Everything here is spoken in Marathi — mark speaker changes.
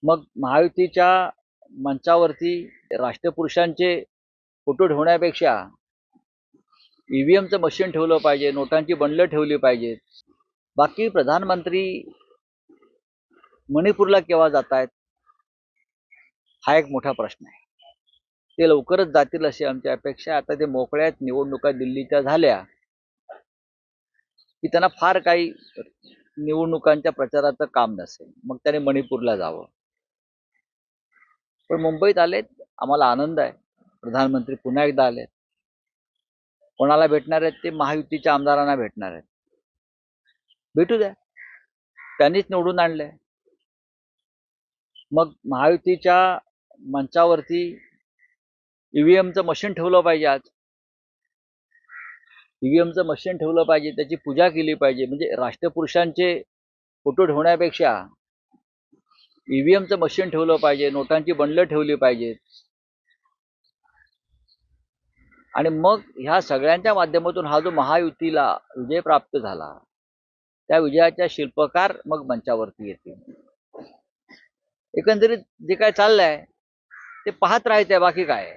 Speaker 1: मग महायुतीच्या मंचावरती राष्ट्रपुरुषांचे फोटो ठेवण्यापेक्षा ईव्हीएमचं मशीन ठेवलं पाहिजे, नोटांची बंडलं ठेवली पाहिजेत. बाकी प्रधानमंत्री मणिपूरला केव्हा जात आहेत हा एक मोठा प्रश्न आहे. ते लवकरच जातील अशी आमची अपेक्षा आहे. आता ते मोकळ्यात निवडणुका दिल्लीच्या झाल्या की त्यांना फार काही निवडणुकांच्या प्रचाराचं काम नसेल, मग त्याने मणिपूरला जावं. पण मुंबईत आलेत, आम्हाला आनंद आहे. प्रधानमंत्री पुन्हा एकदा आलेत. कोणाला भेटणार आहेत ते महायुतीच्या आमदारांना भेटणार आहेत. भेटू द्या, त्यांनीच निवडून आणलंय. मग महायुतीच्या मंचावरती ईव्हीएमचं मशीन ठेवलं पाहिजे. आज ईव्हीएमचं मशीन ठेवलं पाहिजे, त्याची पूजा केली पाहिजे. म्हणजे राष्ट्रपुरुषांचे फोटो ठेवण्यापेक्षा ईव्हीएमचं मशीन ठेवलं पाहिजे, नोटांची बंडलं ठेवली पाहिजेत. आणि मग ह्या सगळ्यांच्या माध्यमातून हा जो महायुतीला विजय प्राप्त झाला, त्या विजयाच्या शिल्पकार मग मंचावरती येतील. एकंदरीत जे काय चाललंय ते पाहत राहायचंय, बाकी काय.